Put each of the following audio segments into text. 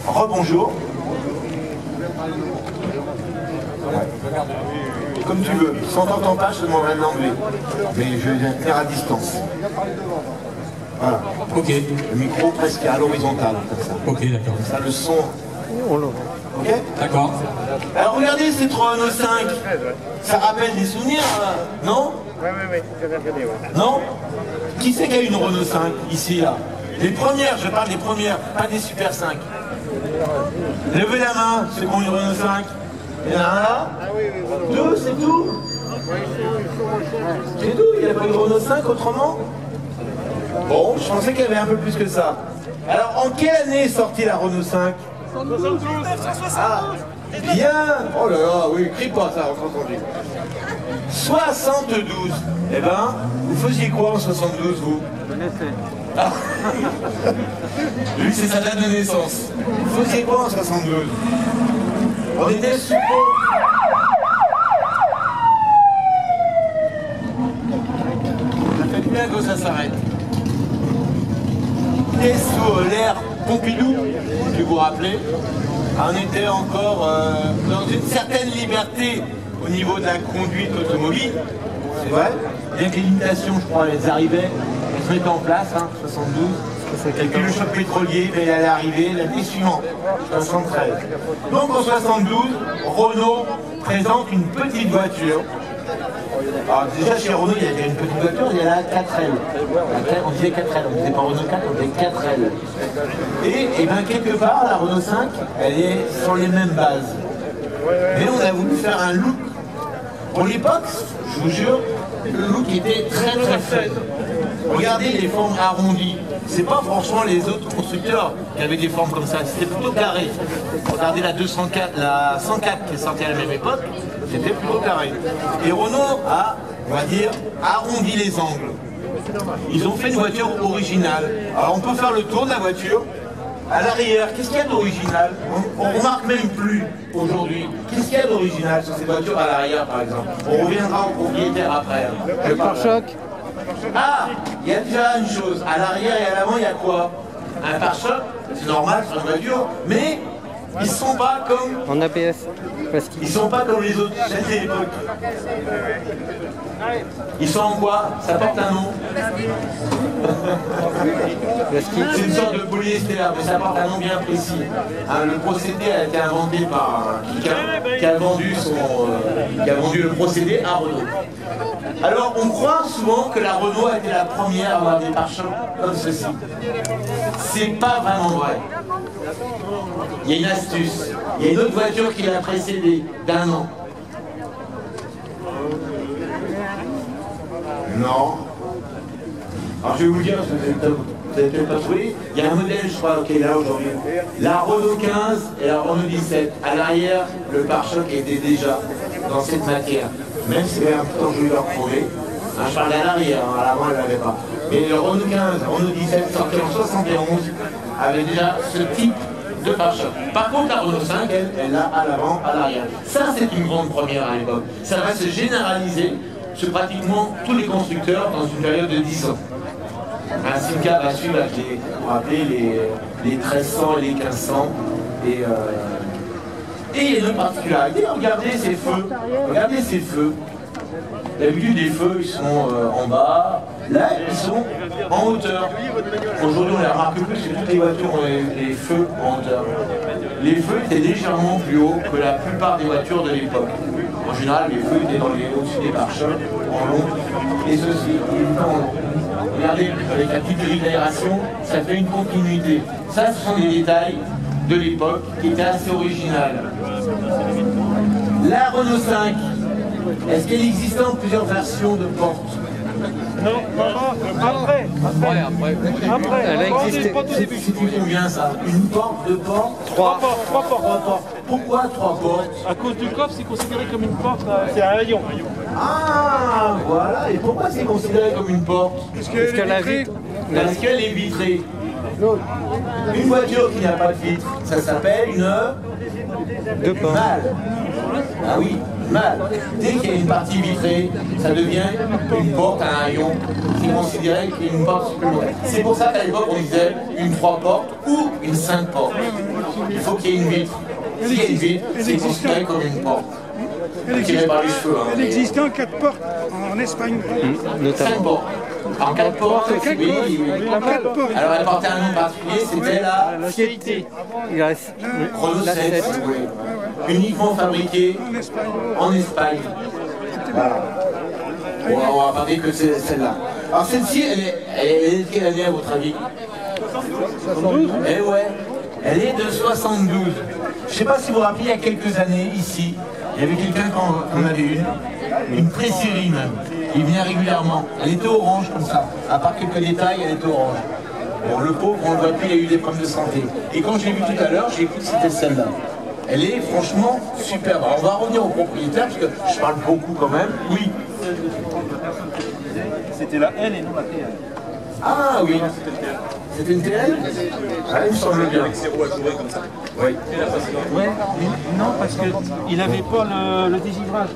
Rebonjour. Comme tu veux. Si on t'entend pas, je te demanderai de l'enlever. Mais je vais faire à distance. Voilà. Ok. Le micro presque à l'horizontale, comme ça. Ok, d'accord. Comme ça, le son. Ok. D'accord. Alors regardez ces trois Renault 5. Ça rappelle des souvenirs, non? Oui, j'avais regardé, ouais. Non? Qui c'est qui a une Renault 5 ici, là? Les premières, je parle des premières, pas des Super 5. Levez la main, ceux qui ont une Renault 5. Il y en a un là? Deux, c'est tout? C'est tout? Il n'y a pas une Renault 5 autrement? Bon, je pensais qu'il y avait un peu plus que ça. Alors, en quelle année est sortie la Renault 5? 72. Ah, bien. Oh là là, oui, crie pas ça, on s'entend. 72. Eh ben, vous faisiez quoi en 72, vous? Ah. Lui, c'est sa date de naissance. Vous faisiez quoi en 72? On était suppos. Ça fait bien que ça s'arrête. Et sous l'ère Pompidou, si vous vous rappelez, on était encore dans une certaine liberté au niveau de la conduite automobile, c'est vrai, bien que les limitations, je crois, elles arrivaient, elles se mettaient en place, 72, et puis le choc pétrolier, il allait arriver l'année suivante, 73. Donc en 72, Renault présente une petite voiture. Alors déjà chez Renault, il y avait une petite voiture, il y a la 4L. On disait 4L, on disait pas Renault 4, on disait 4L. Et bien quelque part, la Renault 5, elle est sur les mêmes bases. Mais on a voulu faire un look. Pour l'époque, je vous jure, le look était très très faible. Regardez les formes arrondies. C'est pas franchement les autres constructeurs qui avaient des formes comme ça, c'était plutôt carré. Regardez la 204, la 104 qui est sortie à la même époque, c'était plutôt carré. Et Renault a, on va dire, arrondi les angles. Ils ont fait une voiture originale. Alors on peut faire le tour de la voiture. À l'arrière, qu'est-ce qu'il y a d'original? On ne remarque même plus aujourd'hui. Qu'est-ce qu'il y a d'original sur ces voitures à l'arrière, par exemple? On reviendra au propriétaire après. Le pare-choc. Ah, il y a déjà une chose. À l'arrière et à l'avant, il y a quoi? Un pare-choc, c'est normal sur une voiture, mais ils ne sont pas comme... En ABS. Ils sont pas comme les autres, c'était l'époque. Ils sont en quoi? Ça porte un nom. C'est une sorte de polyester, mais ça porte un nom bien précis. Le procédé a été inventé par quelqu'un qui a vendu le procédé à Renault. Alors on croit souvent que la Renault a été la première à avoir des pare-chocs comme ceci. C'est pas vraiment vrai. Il y a une astuce. Il y a une autre voiture qui l'a précédée d'un an. Non. Alors je vais vous dire, vous n'avez peut-être pas trouvé, il y a un modèle, je crois, qui est là aujourd'hui. La Renault 15 et la Renault 17. À l'arrière, le pare-choc était déjà dans cette matière. Même si c'était un peu temps que je vais leur retrouver. Je parlais à l'arrière, à l'avant elle ne l'avait pas. Mais le Renault 15, Renault 17, sorti en 71, avait déjà ce type de pare-choc. Par contre, la Renault 5, elle l'a à l'avant, à l'arrière. Ça, c'est une grande première à l'époque. Ça va se généraliser sur pratiquement tous les constructeurs dans une période de 10 ans. Un Simca va suivre avec les 1300 et les 1500. Et il y a une autre particularité, regardez ces feux. Regardez ces feux. D'habitude, les feux, ils sont en bas. Là, ils sont en hauteur. Aujourd'hui, on les remarque plus, parce que toutes les voitures ont les feux en hauteur. Les feux étaient légèrement plus hauts que la plupart des voitures de l'époque. En général, les feux étaient au-dessus des pare-chocs, en long. Et ceci, il est en long. Regardez, avec la petite grille d'aération, ça fait une continuité. Ça, ce sont des détails de l'époque qui étaient assez originales. La Renault 5, est-ce qu'elle existait en plusieurs versions de portes? Non, après. Elle a existé. C'est combien ça? Une porte, deux portes? Trois portes. Pourquoi trois portes? À cause du coffre, c'est considéré comme une porte. C'est un rayon. Ah, voilà. Et pourquoi c'est considéré comme une porte? Parce qu'elle a vitre. Parce qu'elle est vitrée. Une voiture qui n'a pas de vitre, ça s'appelle une Deux portes. malle. Ah oui, mal. Dès qu'il y a une partie vitrée, ça devient une porte à un rayon. C'est considéré qu'une porte supplémentaire. C'est pour ça qu'à l'époque on disait une 3 portes ou une 5 portes. Il faut qu'il y ait une vitre. S'il y a une vitre, c'est considéré comme une porte. Tirée par les cheveux. Il existait en 4 portes en Espagne. 5 portes. En 4 portes, oui. En 4 portes. Alors elle portait un nom particulier, c'était la Piété. Grèce. Chrono 7, oui. Uniquement fabriquée en Espagne. Voilà. Bon, on va parler que c'est celle-là. Alors celle-ci, elle est de quelle année à votre avis? 72. Eh ouais, elle est de 72. Je ne sais pas si vous vous rappelez, il y a quelques années, ici, il y avait quelqu'un qu'on avait une pré-série même. Il venait régulièrement. Elle était orange comme ça. À part quelques détails, elle était orange. Bon, le pauvre, on le voit plus, il a eu des problèmes de santé. Et quand je l'ai vu tout à l'heure, j'ai cru que c'était celle-là. Elle est franchement superbe. Alors, on va revenir au propriétaire, parce que je parle beaucoup quand même. Oui. C'était la L et non la TL. Ah oui. C'était une TL? Ah, il me semble bien. Oui. Ouais, non, parce qu'il n'avait pas le dégivrage.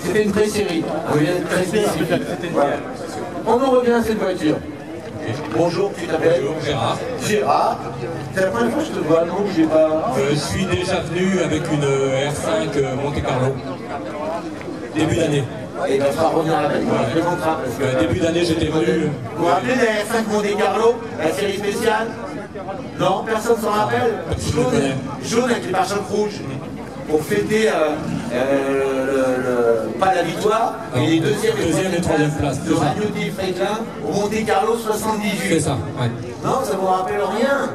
C'était une pré-série. Oui, une très spécifique. Voilà. On en revient à cette voiture. Bonjour, tu t'appelles? Gérard. Gérard. C'est la première fois que je te vois, non? J'ai pas... Je suis déjà venu avec une R5 Monte Carlo. Début d'année. Et ben, tu vas revenir à la bête, on se présentera. Parce que, Début d'année, j'étais venu. vous vous rappelez de la R5 Monte Carlo, la série spéciale? Non, personne s'en rappelle? Jaune avec les pare-chocs rouges. Pour fêter pas la victoire, mais les deuxième et troisième places de Ragnotti Franklin au Monte Carlo 78. C'est ça, ouais. Non, ça ne vous rappelle rien?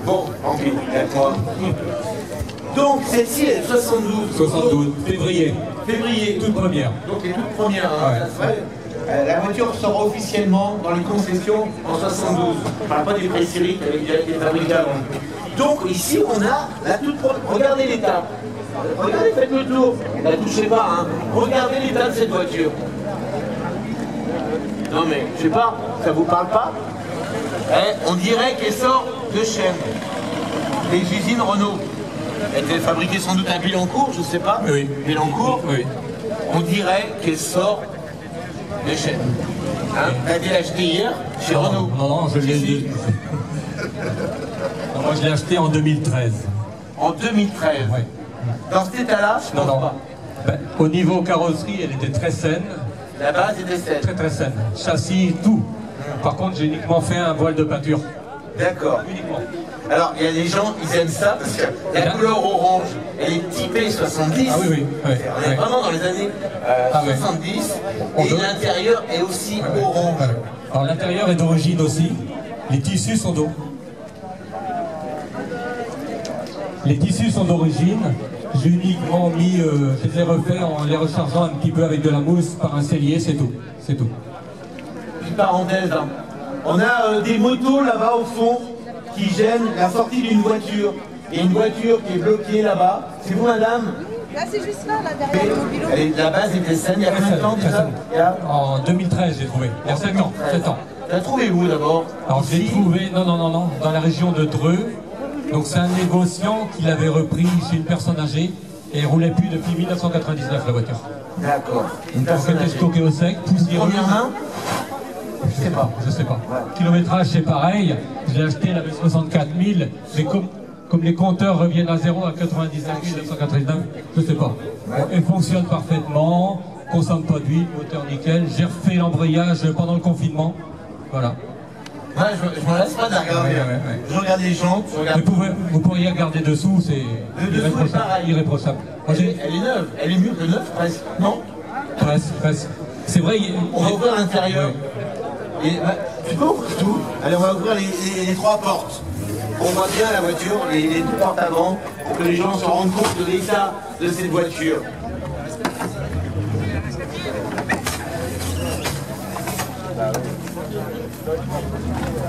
Bon, tant pis, moi. Donc, celle-ci est 72. 72, février. Février. Toute première. Donc, les toutes premières. Hein, Ouais. la voiture sera officiellement dans les concessions en 72. Je ne parle pas des pré-séries qui avaient déjà été fabriquées avant. Donc, ici, on a la toute première. Regardez l'état. Regardez, faites le tour. Ne la touchez pas, hein. Regardez l'état de cette voiture. Non, mais, je sais pas, ça vous parle pas? On dirait qu'elle sort de chaîne. Des usines Renault. Elle était fabriquée sans doute à Billancourt, je ne sais pas. Oui. Billancourt. Oui. On dirait qu'elle sort de chaîne. Hein? T'as été l'acheter hier chez Renault? Non, non, je l'ai dit. Moi, je l'ai acheté en 2013. En 2013. Ouais. Dans cet état-là, je pense pas. Ben, au niveau carrosserie, elle était très saine. La base était saine. Très très saine. Châssis, tout. Par contre, j'ai uniquement fait un voile de peinture. D'accord. Uniquement. Alors, il y a des gens, ils aiment ça parce que la couleur orange, elle est typée 70. Ah oui, oui. On est vraiment dans les années 70. Et l'intérieur est aussi orange. Voilà. Alors, l'intérieur est d'origine aussi. Les tissus sont d'eau. Les tissus sont d'origine. J'ai uniquement mis, je les ai refaits en les rechargeant un petit peu avec de la mousse par un cellier, c'est tout. C'est tout. Petite parenthèse, hein. On a des motos là-bas au fond qui gênent la sortie d'une voiture. Et une voiture qui est bloquée là-bas. C'est vous, madame? Là, c'est juste là, derrière le mobilo. La base était saine, il y a combien de temps déjà? En 2013, j'ai trouvé. Il y a 7 ans. 7 ans. T'as trouvé où d'abord? Alors j'ai trouvé, non, dans la région de Dreux. Donc c'est un négociant qui l'avait repris chez une personne âgée et elle roulait plus depuis 1999 la voiture. D'accord. Une Donc personne était âgée. stocké au sec, poussiéreux. Première main? Je sais pas, je sais pas. Kilométrage c'est pareil, je l'ai acheté, elle avait 64 000, mais comme les compteurs reviennent à zéro à 99 999, je sais pas. Bon, elle fonctionne parfaitement, consomme pas d'huile, moteur nickel, j'ai refait l'embrayage pendant le confinement, voilà. Ouais, je me laisse pas de la regarder. Ouais. Je regarde les jantes, je regarde. Vous pourriez regarder dessous, c'est dessous est pareil. irréprochable. Moi, Elle est neuve, elle est mieux que neuve presque. Non? presque. C'est vrai, On va ouvrir l'intérieur. Et tu peux ouvrir tout? Allez, on va ouvrir les trois portes. On voit bien la voiture, les deux portes avant, pour que les gens se rendent compte de l'état de cette voiture.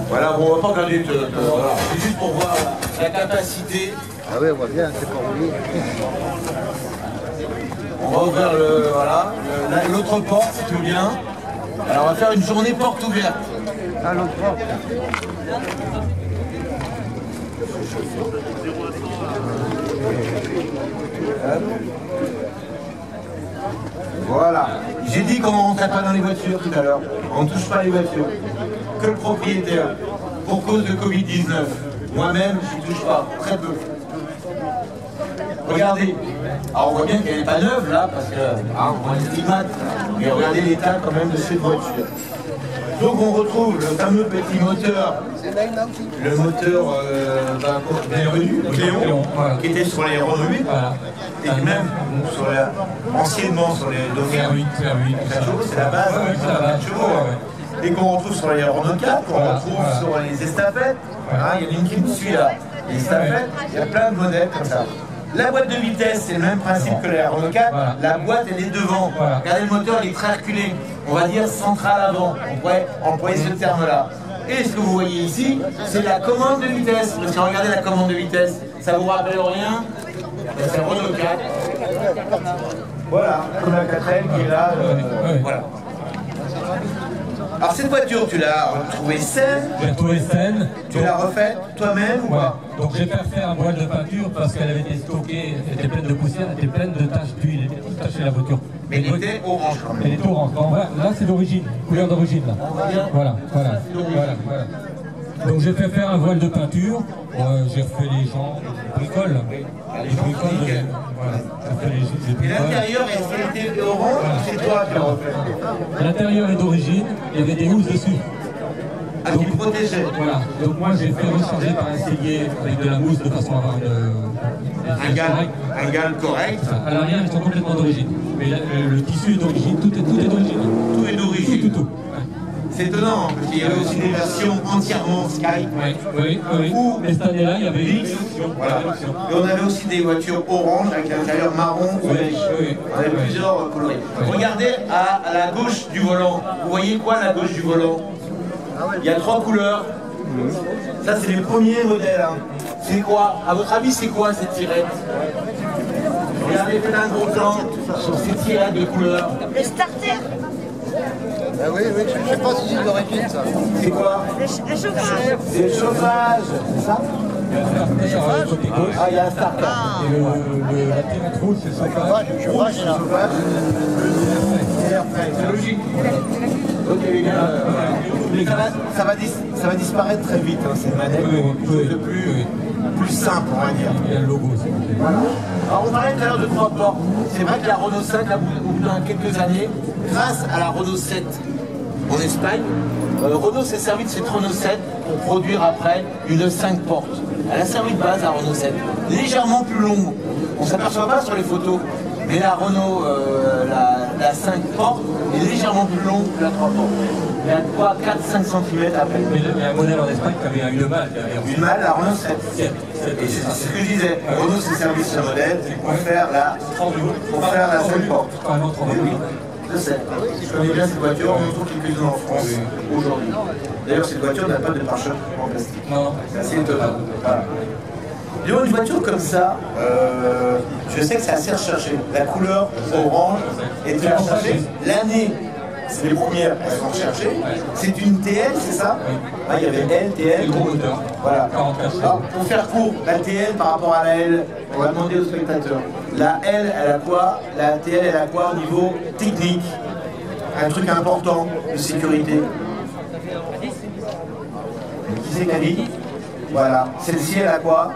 Voilà, bon, on va pas regarder, voilà. C'est juste pour voir la capacité. Ah oui, on voit bien, c'est pas oublié. On va ouvrir l'autre porte, si tu veux bien. Alors on va faire une journée porte ouverte. Ah, l'autre porte. Voilà. J'ai dit qu'on ne rentrait pas dans les voitures tout à l'heure. On ne touche pas les voitures. Que le propriétaire. Pour cause de Covid-19. Moi-même, je n'y touche pas. Très peu. Regardez. Alors on voit bien qu'elle n'est pas neuve là, parce que on voit les stigmates. Mais regardez l'état quand même de cette voiture. Donc on retrouve le fameux petit moteur, le moteur bienvenu, Cléon, voilà, qui était sur les Renault 8, voilà, et même sur anciennement sur les Dauphin 8, c'est la base, c'est la 20 chevaux, et qu'on retrouve sur les Renault 4, qu'on retrouve sur les estafettes, il y a une qui me suit là, les estafettes, il y a plein de modèles comme ça. La boîte de vitesse, c'est le même principe que la Renault 4, voilà. La boîte elle est devant, voilà. Regardez le moteur, il est très reculé, on va dire central avant, on pourrait employer ce terme-là. Et ce que vous voyez ici, c'est la commande de vitesse, parce que regardez la commande de vitesse, ça vous rappelle rien? C'est Renault 4. Voilà, comme la 4L qui est là, voilà. Alors cette voiture, tu l'as trouvée saine? J'ai trouvé saine. Tu l'as refaite toi-même ou pas? Donc j'ai fait faire un voile de peinture parce qu'elle avait été stockée, elle était pleine de poussière, elle était pleine de taches d'huile, elle était toute tachée la voiture. Mais elle était orange quand même. Elle était orange. Bon, là c'est d'origine, couleur d'origine là. Voilà. Donc j'ai fait faire un voile de peinture, j'ai refait les gens, les bricoles. Voilà. Et l'intérieur, est-ce qu'elle était orange ou c'est toi qui l'as refait? L'intérieur est d'origine, il y avait des housses dessus. Ah, qui protégeait. Voilà, donc moi j'ai fait recharger par un cellier avec de la mousse de façon à avoir un gale correct. À l'arrière, ils sont complètement d'origine. Mais le tissu est d'origine, tout est d'origine. Tout est d'origine. Tout. C'est étonnant, parce qu'il y avait aussi des versions entièrement Sky. Oui. Mais cette année-là, il y avait une option. Voilà. Et on avait aussi des voitures orange avec l'intérieur marron ou beige. On avait plusieurs coloris. Regardez à la gauche du volant. Vous voyez quoi à la gauche du volant? Il y a 3 couleurs. Ça, c'est les premiers modèles. C'est quoi? À votre avis, c'est quoi cette tirette? Regardez, faites un gros plan sur ces tirettes de couleurs. Le starter. Ah oui, je sais pas si c'est d'origine ça. C'est quoi? Le chauffage. C'est le chauffage, c'est ça? Ah, il y a un starter. Et la tirette rouge, c'est le chauffage. Le chauffage, c'est là. C'est logique. Ok les gars, ça va disparaître très vite, hein, cette manette, quelque chose de plus simple, on va dire. Il y a le logo aussi. Voilà. Alors on parlait tout à l'heure de 3 portes. C'est vrai que la Renault 5, au bout de quelques années, grâce à la Renault 7 en Espagne, Renault s'est servi de cette Renault 7 pour produire après une 5 portes. Elle a servi de base à Renault 7, légèrement plus longue. On ne s'aperçoit pas sur les photos, mais la Renault, la 5 portes est légèrement plus longue que la 3 portes. Il y a quoi, 4-5 cm à peine. Mais il y a un modèle en Espagne qui avait une malle. Une malle, la Renault 7. Et c'est ce que je disais. Renault s'est servi de ce modèle pour faire la 5 portes. Oui, je sais. Je connais bien cette voiture, on en trouve quelques-unes en France aujourd'hui. D'ailleurs, cette voiture n'a pas de pare-choc en plastique. Non. C'est assez étonnant. Voilà. Une voiture comme ça, je sais que c'est assez recherché. La couleur orange est très recherchée. L'année, c'est les premières, elles sont recherchées. C'est une TL, c'est ça? Il y avait L, TL, gros moteur. Voilà. Alors, pour faire court, la TL par rapport à la L, on va demander aux spectateurs. La L, elle a quoi? La TL, elle a quoi au niveau technique? Un truc important de sécurité. Qui c'est qui a dit? Voilà. Celle-ci, elle a quoi?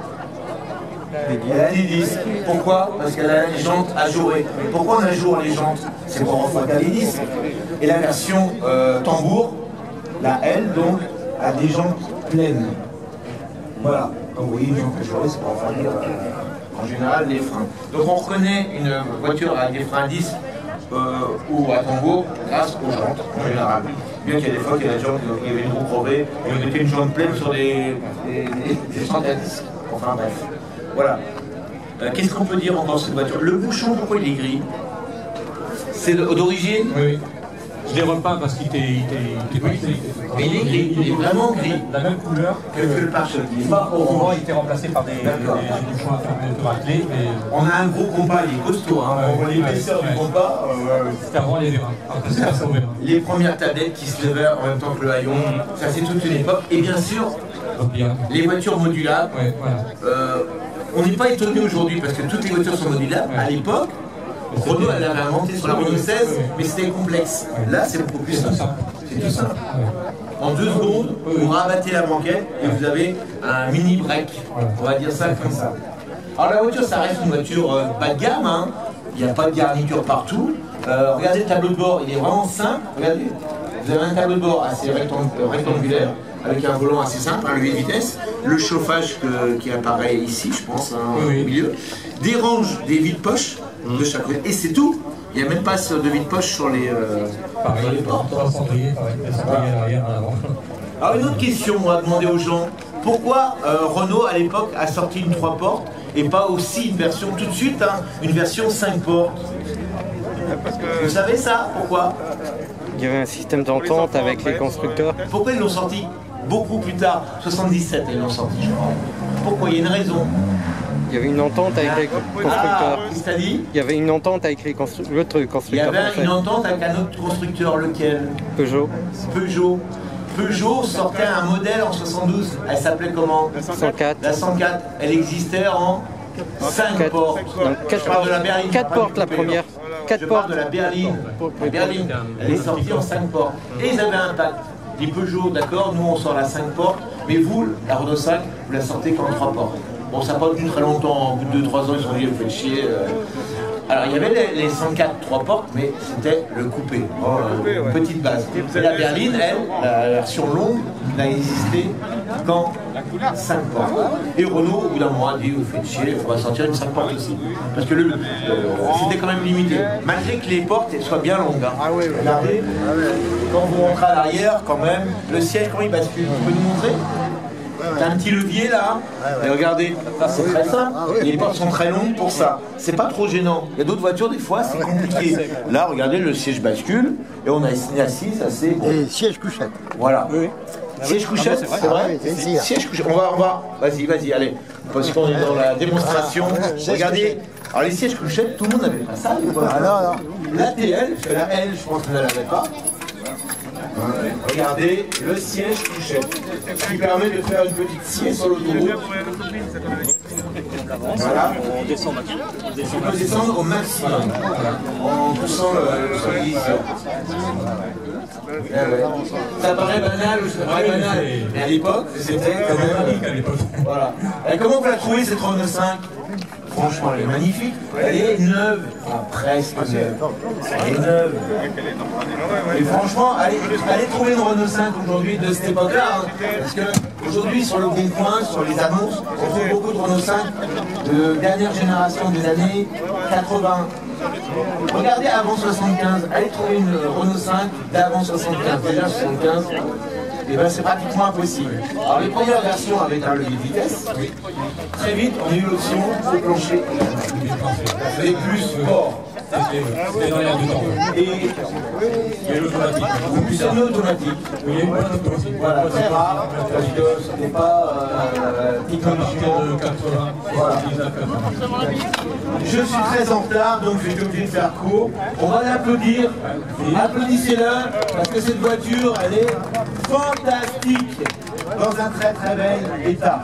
Elle a des disques. Pourquoi? Parce qu'elle a les jantes ajourées. Pourquoi on ajoure les jantes? C'est pour refroidir les disques. Et la version tambour, la L donc, a des jantes pleines. Voilà. Comme vous voyez, les jantes ajourées, c'est pour refroidir en général les freins. Donc on reconnaît une voiture avec des freins à disque ou à tambour grâce aux jantes en général. Bien qu'il y a des fois qu'il y a des jantes, il y avait une roue crevée, et on mettait une jante pleine sur des jantes à disque. Enfin bref. Voilà. Qu'est-ce qu'on peut dire encore sur cette voiture? Le bouchon, pourquoi il est gris? C'est d'origine? Oui. Je l'ai repeint parce qu'il était Mais il est gris, il est vraiment gris. la même couleur Que le pare-choc. Il est pas Souvent, orange. il était remplacé par des bouchons à clé, mais On a un gros compas, il est costaud. Hein. On voit l'épaisseur du compas. c'était avant les vérins. Après, c'est passé au vérin. Les premières tablettes qui se levaient en même temps que le haillon, ça c'est toute une époque. Et bien sûr, Donc, bien. les voitures modulables. Ouais, voilà. On n'est pas étonné aujourd'hui parce que toutes les voitures sont modulables. À l'époque, Renault elle l'avait inventé sur la Renault 16, mais c'était complexe. Là, c'est beaucoup plus simple. C'est tout simple. En 2 secondes, vous rabattez la banquette et vous avez un mini break. On va dire ça comme ça. Alors la voiture, ça reste une voiture bas de gamme. Hein. Il n'y a pas de garniture partout. Regardez le tableau de bord, il est vraiment simple. Regardez, vous avez un tableau de bord assez rectangulaire, avec un volant assez simple, un levier de vitesse, le chauffage qui apparaît ici, je pense, hein, au milieu, des ranges, des vides-poches de chaque côté, et c'est tout. Il n'y a même pas de vide-poche sur les portes. Trois cendriers, pareil. Les cendriers à l'arrière, en avant. Alors une autre question, on va demander aux gens, pourquoi Renault à l'époque a sorti une 3 portes et pas aussi une version tout de suite, hein, une version 5 portes? Vous savez ça? Pourquoi? Il y avait un système d'entente avec les constructeurs. Pourquoi ils l'ont sorti beaucoup plus tard? 77 ils l'ont sorti, je crois. Pourquoi? Il y a une raison. Il y avait une entente avec les constructeurs. Qu'est-ce que t'as dit? Il y avait une entente avec l'autre Il y constructeur avait français. une entente avec un autre constructeur, lequel? Peugeot. Peugeot. Peugeot sortait un modèle en 72. Elle s'appelait comment? 104. La 104. Elle existait en 5 portes. Donc, Je parle de la berline. 4 pas portes du la coupé. première. 4 Je parle portes. de la berline. La berline, elle est sortie en 5 portes. Et ils avaient un pacte. Les Peugeot, d'accord, nous on sort la 5 portes, mais vous, la Renault 5, vous la sortez qu'en 3 portes. Bon, ça n'a pas tenu très longtemps, au bout de 2-3 ans, ils se sont dit, vous faites chier. Alors, il y avait les 104 3 portes, mais c'était le coupé, une petite base. Et la berline, elle, la version longue, n'a existé qu'en 5 portes. Et Renault, au bout d'un moment, a dit, vous faites chier, on va sortir une 5 portes aussi. Parce que c'était quand même limité, malgré que les portes soient bien longues. Hein. Regardez, quand vous rentrez à l'arrière, quand même, le siège, comment il bascule? Vous pouvez nous montrer? T'as un petit levier là, et regardez, c'est très simple, les portes sont très longues pour ça, c'est pas trop gênant. Il y a d'autres voitures, des fois, c'est compliqué. Là, regardez, le siège bascule, et on a une assise assez... Et siège couchette. Voilà. Siège couchette, c'est vrai? Siège couchette, on va, vas-y, allez, parce qu'on est dans la démonstration. Regardez, alors les sièges couchettes, tout le monde n'avait pas ça. Ah non. La TL, parce que la L, je pense que vous ne l'avez pas. Regardez le siège couchette, ce qui permet de faire une petite sieste sur l'autoroute. Voilà. On peut descendre au maximum en poussant le vis. Ça paraît banal, mais à l'époque, c'était quand même... Voilà. Et comment vous la trouvez cette Renault 5? Franchement, elle est magnifique. Elle est neuve. Enfin, presque neuve. Elle est neuve. Et franchement, allez trouver une Renault 5 aujourd'hui de cette époque-là. Hein, parce qu'aujourd'hui, sur le Bon Coin, sur les annonces, on trouve beaucoup de Renault 5 de dernière génération des années 80. Regardez avant 75. Allez trouver une Renault 5 d'avant 75. Déjà 75. Et ben c'est pratiquement impossible. Alors les premières versions avec un levier de vitesse, très vite on a eu l'option au plancher. Les plus sport. C'était dans l'air du temps. Et l'automatique. Semi-automatique. Voilà, très rare, parce que ce n'est pas technologiquement De 80. Voilà. Je suis très en retard, donc je suis obligé de faire court. On va l'applaudir. Applaudissez-le, parce que cette voiture, elle est fantastique, dans un très très bel état.